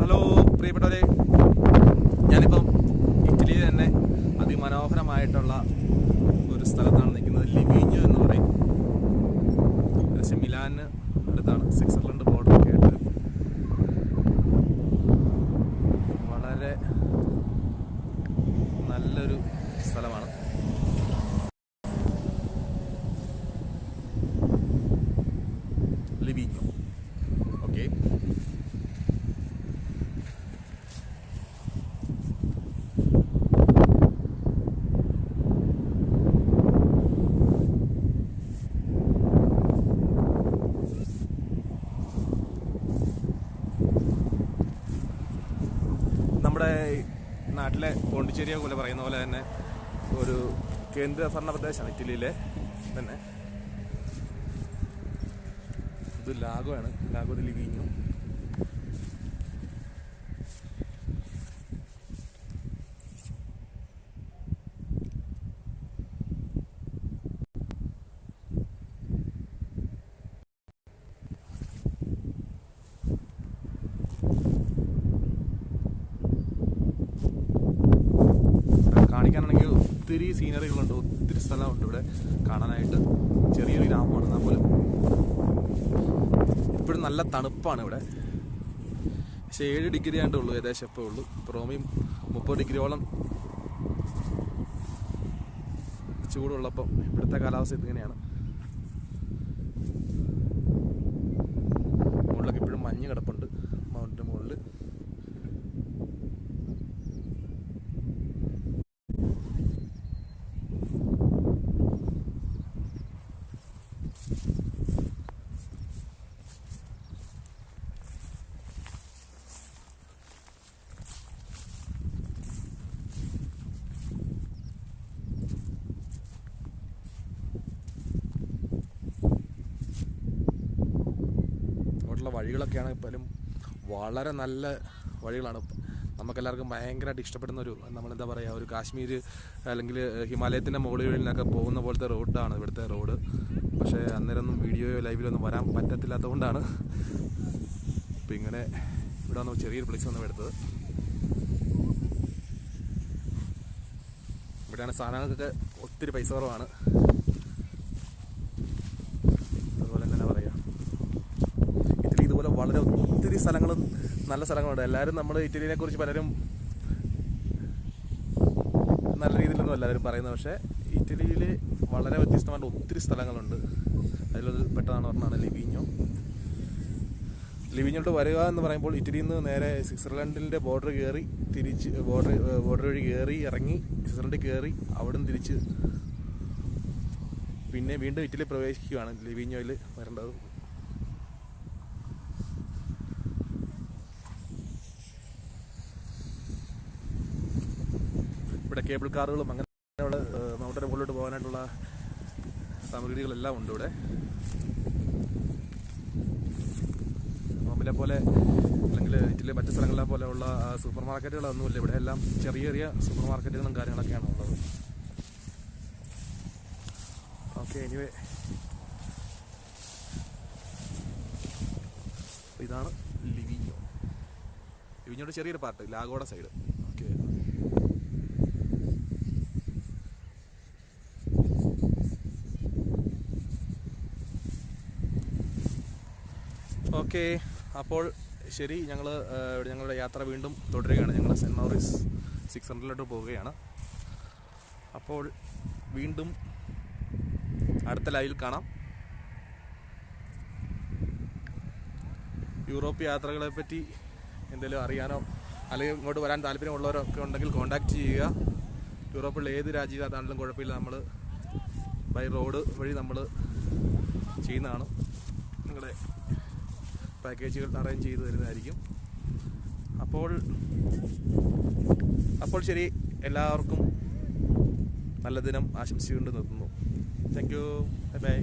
Hello പ്രിയപ്പെട്ടവരെ, ഞാനിപ്പം ഇറ്റലിയിൽ തന്നെ അതിമനോഹരമായിട്ടുള്ള ഒരു സ്ഥലത്താണ് നിൽക്കുന്നത്. ലിവിഞ്ഞോ എന്ന് പറയും. ഏകദേശം മിലാനിന് അടുത്താണ്. സ്വിറ്റ്സർലൻഡ് ബോർഡറൊക്കെ ആയിട്ട് വളരെ നല്ലൊരു സ്ഥലമാണ്. ലിവിഞ്ഞോ. ഓക്കെ, നമ്മുടെ നാട്ടിലെ പോണ്ടിച്ചേരിയെ പോലെ പറയുന്ന പോലെ തന്നെ ഒരു കേന്ദ്രഭരണ പ്രദേശമാണ് ഇറ്റലിയിലെ തന്നെ. ഇത് ലാഗോയാണ്, ലാഗോ ദി ലിവിഞ്ഞോ. കാണിക്കാനാണെങ്കിൽ ഒത്തിരി സീനറികളുണ്ട്, ഒത്തിരി സ്ഥലമുണ്ട് ഇവിടെ കാണാനായിട്ട്. ചെറിയൊരു ഗ്രാമമാണ്. എന്നാൽ പോലും ഇപ്പോഴും നല്ല തണുപ്പാണ് ഇവിടെ. പക്ഷേ 7 ഡിഗ്രി ആയിട്ടേ ഉള്ളൂ ഏകദേശം ഇപ്പോൾ ഉള്ളൂ. റോമിയും 30 ഡിഗ്രിയോളം ചൂടുള്ളപ്പം ഇവിടുത്തെ കാലാവസ്ഥ ഇതിങ്ങനെയാണ്. മുകളിലൊക്കെ ഇപ്പോഴും മഞ്ഞ് കിടപ്പുണ്ട്, മൗണ്ടിൻ്റെ മുകളിൽ. വഴികളൊക്കെയാണ് ഇപ്പോഴും വളരെ നല്ല വഴികളാണ്. നമുക്കെല്ലാവർക്കും ഭയങ്കരമായിട്ട് ഇഷ്ടപ്പെടുന്ന ഒരു, നമ്മളെന്താ പറയുക, ഒരു കാശ്മീർ അല്ലെങ്കിൽ ഹിമാലയത്തിൻ്റെ മുകളിലൊക്കെ പോകുന്ന പോലത്തെ റോഡാണ് ഇവിടുത്തെ റോഡ്. പക്ഷേ അന്നേരമൊന്നും വീഡിയോയോ ലൈവിലോ ഒന്നും വരാൻ പറ്റത്തില്ലാത്തതുകൊണ്ടാണ് ഇപ്പം ഇങ്ങനെ ഇവിടെ വന്ന് ചെറിയൊരു പ്ലേസ് വന്ന് എടുത്തത്. ഇവിടെയാണ് സാധനങ്ങൾക്കൊക്കെ ഒത്തിരി പൈസ കുറവാണ്. അതുപോലെ തന്നെ പറയുക, ഇതുപോലെ വളരെ ഒത്തിരി സ്ഥലങ്ങളും നല്ല സ്ഥലങ്ങളുണ്ട്. എല്ലാവരും നമ്മൾ ഇറ്റലിയെ കുറിച്ച് പലരും നല്ല രീതിയിലൊന്നും എല്ലാവരും പറയുന്നത്. പക്ഷേ ഇറ്റലിയിൽ വളരെ വ്യത്യസ്തമായിട്ട് ഒത്തിരി സ്ഥലങ്ങളുണ്ട്. അതിലൊരു പെട്ടതാണ് പറഞ്ഞാണ് ലിവിഞ്ഞോ. ലിവിഞ്ഞോട്ട് വരിക എന്ന് പറയുമ്പോൾ ഇറ്റലിയിൽ നിന്ന് നേരെ സ്വിറ്റ്സർലൻഡിൻ്റെ ബോർഡർ കയറി തിരിച്ച് ബോർഡർ വഴി കയറി ഇറങ്ങി സ്വിറ്റ്സർലൻഡിൽ കയറി അവിടുന്ന് തിരിച്ച് പിന്നെ വീണ്ടും ഇറ്റലി പ്രവേശിക്കുകയാണ് ലിവിഞ്ഞോയിൽ വരേണ്ടത്. ഇവിടെ കേബിൾ കാറുകളും അങ്ങനെയുള്ള മൗണ്ടൻ്റെ മുകളിലോട്ട് പോകാനായിട്ടുള്ള സാമഗ്രികളെല്ലാം ഉണ്ട് ഇവിടെ. റോമിലെ പോലെ അല്ലെങ്കിൽ ഇറ്റലിയിലെ മറ്റു സ്ഥലങ്ങളിലെ പോലെയുള്ള സൂപ്പർ മാർക്കറ്റുകളൊന്നുമില്ല ഇവിടെ. എല്ലാം ചെറിയ ചെറിയ സൂപ്പർ മാർക്കറ്റുകളും കാര്യങ്ങളൊക്കെയാണ് ഉള്ളത്. ഓക്കെ, എനിവേ ഇതാണ് ലിവിഞ്ഞോ. ലിവിഞ്ഞോയുടെ ചെറിയൊരു പാർട്ട്, ലാഗോയുടെ സൈഡ്. Okay, okay. അപ്പോൾ ശരി, ഞങ്ങളുടെ യാത്ര വീണ്ടും തുടരുകയാണ്. ഞങ്ങൾ സെൻറ്റ് മൗറിസ് 600 പോവുകയാണ്. അപ്പോൾ വീണ്ടും അടുത്ത ലൈവിൽ കാണാം. യൂറോപ്പ് യാത്രകളെ പറ്റി എന്തെങ്കിലും അറിയാനോ അല്ലെങ്കിൽ ഇങ്ങോട്ട് വരാൻ താല്പര്യമുള്ളവരൊക്കെ ഉണ്ടെങ്കിൽ കോൺടാക്റ്റ് ചെയ്യുക. യൂറോപ്പിലുള്ള ഏത് രാജ്യത്താണെങ്കിലും കുഴപ്പമില്ല, നമ്മൾ ബൈ റോഡ് വഴി നമ്മൾ ചെയ്യുന്നതാണ്. നിങ്ങളുടെ പാക്കേജുകൾ അറേഞ്ച് ചെയ്ത് തരുന്നതായിരിക്കും. അപ്പോൾ ശരി, എല്ലാവർക്കും നല്ല ദിനം ആശംസിച്ചുകൊണ്ട് നിർത്തുന്നു. Thank you, bye bye.